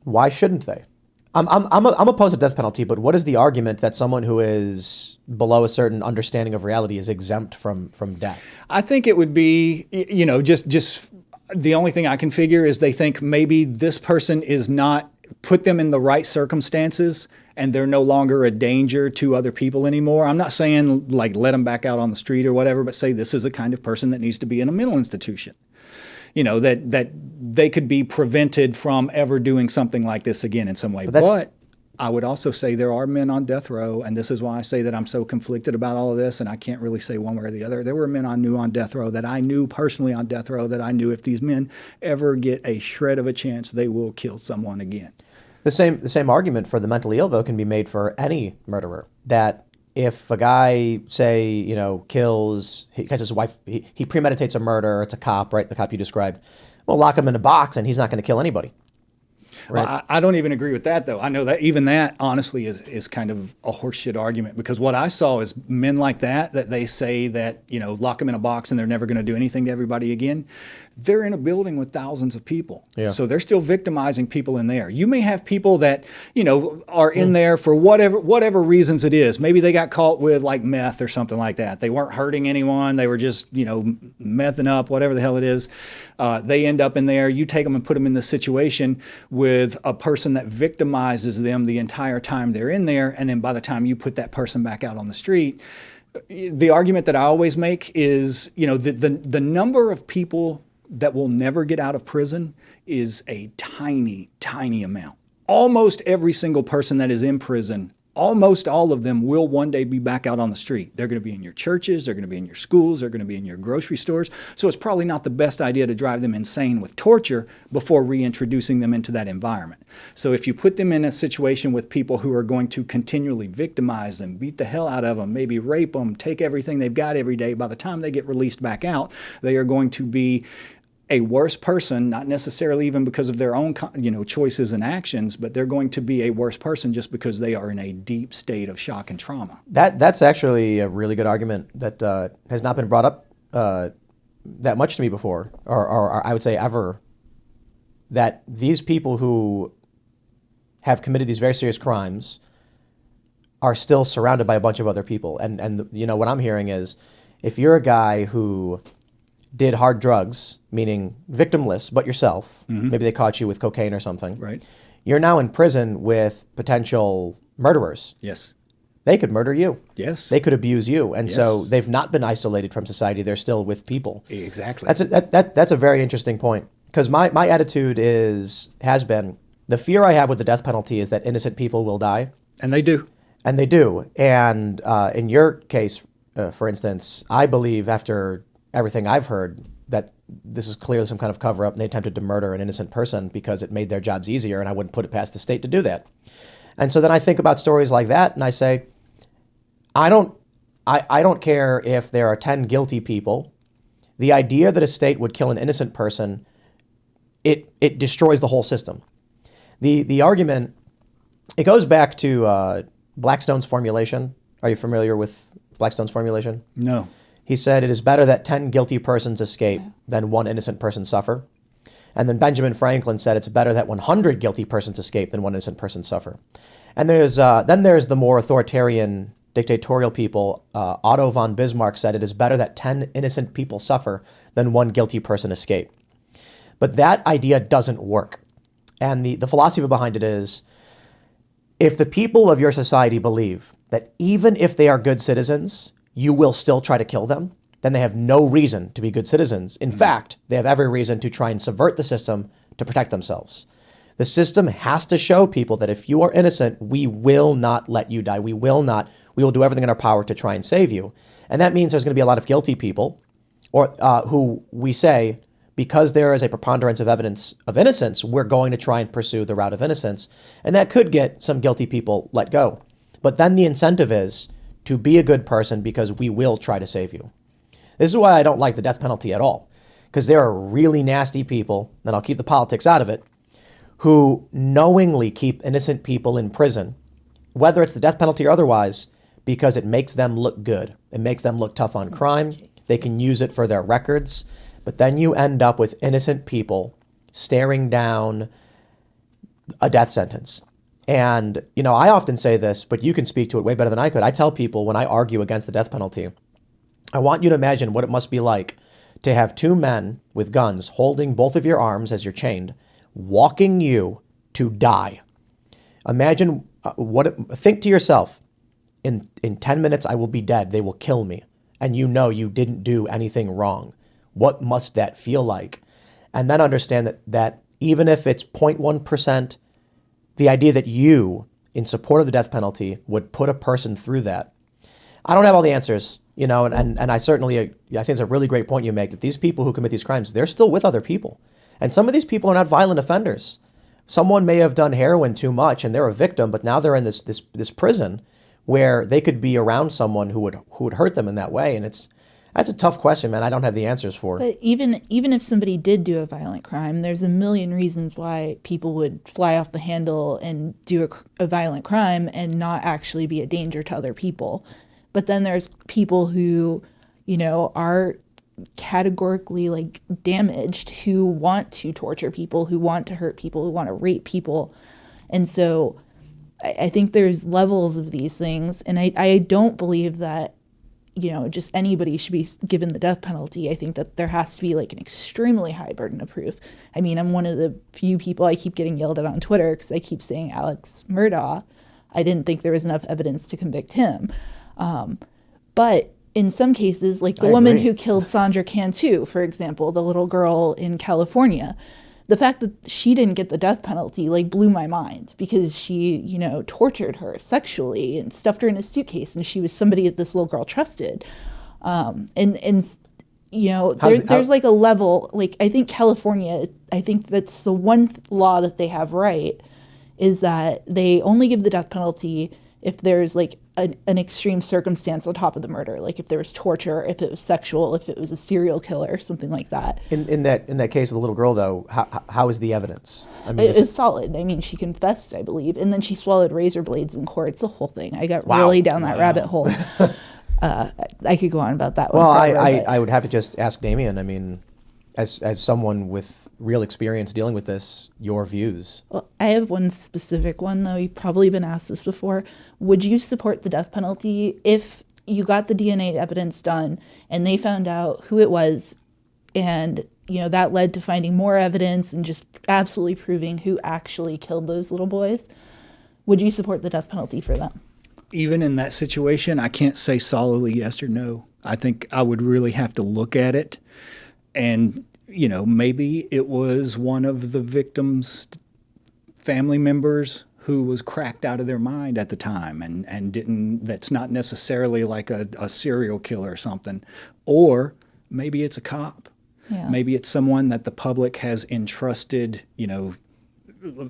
Why shouldn't they? I'm opposed to death penalty, but what is the argument that someone who is below a certain understanding of reality is exempt from death? I think it would be, just the only thing I can figure is they think maybe this person is not put them in the right circumstances and they're no longer a danger to other people anymore. I'm not saying like let them back out on the street or whatever, but say this is a kind of person that needs to be in a mental institution. That they could be prevented from ever doing something like this again in some way. But I would also say there are men on death row, and this is why I say that I'm so conflicted about all of this, and I can't really say one way or the other. There were men I knew on death row that I knew personally on death row that I knew if these men ever get a shred of a chance, they will kill someone again. The same argument for the mentally ill, though, can be made for any murderer. That if a guy, say, kills his wife, he premeditates a murder, it's a cop, right? The cop you described. Well, lock him in a box and he's not going to kill anybody. Right. Well, I don't even agree with that, though. I know that even that, honestly, is kind of a horseshit argument, because what I saw is men like that they say that, lock them in a box and they're never going to do anything to everybody again. They're in a building with thousands of people. Yeah. So they're still victimizing people in there. You may have people that, are in there for whatever reasons it is. Maybe they got caught with like meth or something like that. They weren't hurting anyone. They were just, mething up, whatever the hell it is. They end up in there. You take them and put them in this situation with a person that victimizes them the entire time they're in there. And then by the time you put that person back out on the street, the argument that I always make is, the number of people that will never get out of prison is a tiny, tiny amount. Almost every single person that is in prison, almost all of them will one day be back out on the street. They're going to be in your churches, they're going to be in your schools, they're going to be in your grocery stores. So it's probably not the best idea to drive them insane with torture before reintroducing them into that environment. So if you put them in a situation with people who are going to continually victimize them, beat the hell out of them, maybe rape them, take everything they've got every day, by the time they get released back out, they are going to be a worse person, not necessarily even because of their own, choices and actions, but they're going to be a worse person just because they are in a deep state of shock and trauma. That's actually a really good argument that has not been brought up that much to me before, or I would say ever, that these people who have committed these very serious crimes are still surrounded by a bunch of other people. And what I'm hearing is, if you're a guy who did hard drugs, meaning victimless, but yourself, maybe they caught you with cocaine or something. Right. You're now in prison with potential murderers. Yes. They could murder you. Has They could abuse you. And so they've not been isolated from society. They're still with people. Exactly. That's a very interesting point. Because my attitude has been, the fear I have with the death penalty is that innocent people will die. And they do. And they do. And in your case, for instance, I believe after everything I've heard that this is clearly some kind of cover-up and they attempted to murder an innocent person because it made their jobs easier, and I wouldn't put it past the state to do that. And so then I think about stories like that and I say, I don't care if there are 10 guilty people. The idea that a state would kill an innocent person, it destroys the whole system. The argument, it goes back to Blackstone's formulation. Are you familiar with Blackstone's formulation? No. He said, it is better that 10 guilty persons escape than one innocent person suffer. And then Benjamin Franklin said, it's better that 100 guilty persons escape than one innocent person suffer. And there's the more authoritarian, dictatorial people. Otto von Bismarck said, it is better that 10 innocent people suffer than one guilty person escape. But that idea doesn't work. And the philosophy behind it is, if the people of your society believe that even if they are good citizens, you will still try to kill them, then they have no reason to be good citizens. In fact, they have every reason to try and subvert the system to protect themselves. The system has to show people that if you are innocent, we will not let you die. We will do everything in our power to try and save you. And that means there's going to be a lot of guilty people, or who we say, because there is a preponderance of evidence of innocence, we're going to try and pursue the route of innocence. And that could get some guilty people let go. But then the incentive is to be a good person because we will try to save you. This is why I don't like the death penalty at all. Because there are really nasty people, and I'll keep the politics out of it, who knowingly keep innocent people in prison, whether it's the death penalty or otherwise, because it makes them look good. It makes them look tough on crime. They can use it for their records. But then you end up with innocent people staring down a death sentence. And, I often say this, but you can speak to it way better than I could. I tell people when I argue against the death penalty, I want you to imagine what it must be like to have two men with guns holding both of your arms as you're chained, walking you to die. Imagine think to yourself, in 10 minutes I will be dead. They will kill me. And you didn't do anything wrong. What must that feel like? And then understand that even if it's 0.1%, the idea that you, in support of the death penalty, would put a person through that. I don't have all the answers, and I certainly, I think it's a really great point you make, that these people who commit these crimes, they're still with other people. And some of these people are not violent offenders. Someone may have done heroin too much and they're a victim, but now they're in this prison where they could be around someone who would hurt them in that way. And that's a tough question, man. I don't have the answers for. But even if somebody did do a violent crime, there's a million reasons why people would fly off the handle and do a violent crime and not actually be a danger to other people. But then there's people who, are categorically damaged, who want to torture people, who want to hurt people, who want to rape people. And so I think there's levels of these things. And I don't believe that, just anybody should be given the death penalty. I think that there has to be an extremely high burden of proof. I mean, I'm one of the few people, I keep getting yelled at on Twitter because I keep saying Alex Murdaugh. I didn't think there was enough evidence to convict him. But in some cases, the woman who killed Sandra Cantu, for example, the little girl in California, the fact that she didn't get the death penalty blew my mind, because she, tortured her sexually and stuffed her in a suitcase, and she was somebody that this little girl trusted. There's a level, I think California, I think that's the one law that they have right, is that they only give the death penalty if there's an extreme circumstance on top of the murder, if there was torture, if it was sexual, if it was a serial killer, something like that. In that case of the little girl, though, how is the evidence? I mean, it was solid. I mean, she confessed, I believe, and then she swallowed razor blades in court. It's a whole thing. I got really down that rabbit hole. I could go on about that one. Well, forever, I would have to just ask Damien. I mean, as someone with real experience dealing with this, your views. Well, I have one specific one, though. You've probably been asked this before. Would you support the death penalty if you got the DNA evidence done and they found out who it was, and that led to finding more evidence and just absolutely proving who actually killed those little boys? Would you support the death penalty for them? Even in that situation, I can't say solidly yes or no. I think I would really have to look at it. And, maybe it was one of the victim's family members who was cracked out of their mind at the time and didn't, that's not necessarily a serial killer or something. Or maybe it's a cop. Yeah. Maybe it's someone that the public has entrusted,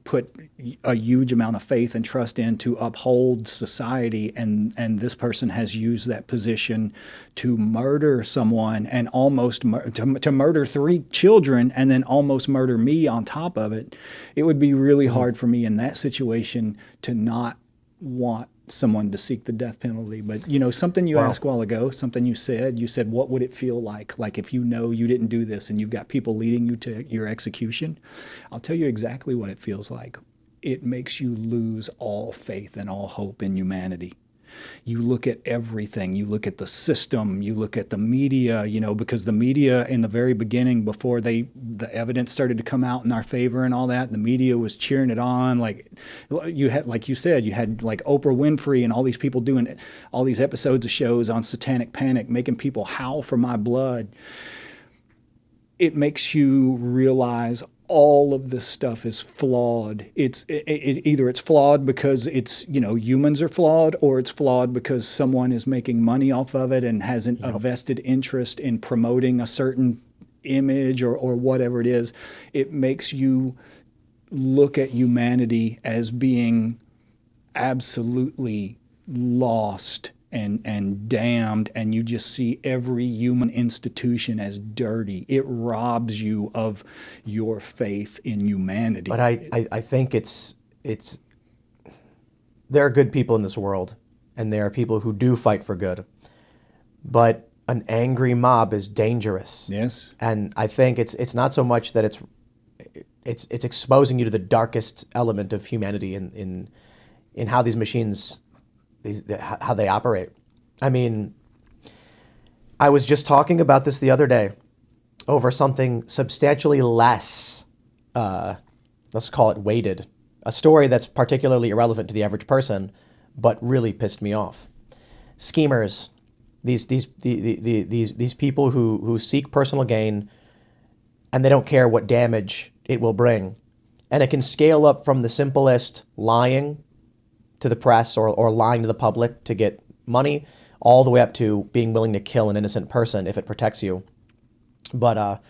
put a huge amount of faith and trust in to uphold society, and this person has used that position to murder someone and almost to murder 3 children and then almost murder me on top of it. It would be really hard for me in that situation to not want someone to seek the death penalty. But something you asked a while ago, something you said, what would it feel like if you didn't do this and you've got people leading you to your execution? I'll tell you exactly what it feels like. It makes you lose all faith and all hope in humanity. You look at everything. You look at the system. You look at the media, because the media in the very beginning, before the evidence started to come out in our favor and all that, the media was cheering it on. You had Oprah Winfrey and all these people doing all these episodes of shows on satanic panic, making people howl for my blood. It makes you realize all of this stuff is flawed. Either it's flawed because humans are flawed, or it's flawed because someone is making money off of it and has a vested interest in promoting a certain image or whatever it is. It makes you look at humanity as being absolutely lost and damned, and you just see every human institution as dirty. It robs you of your faith in humanity. But I think it's there are good people in this world, and there are people who do fight for good. But an angry mob is dangerous. Yes. And I think it's not so much that it's exposing you to the darkest element of humanity in how these machines, how they operate. I mean, I was just talking about this the other day over something substantially less, let's call it weighted, a story that's particularly irrelevant to the average person, but really pissed me off. Schemers, these people who seek personal gain, and they don't care what damage it will bring. And it can scale up from the simplest lying to the press or lying to the public to get money, all the way up to being willing to kill an innocent person if it protects you. But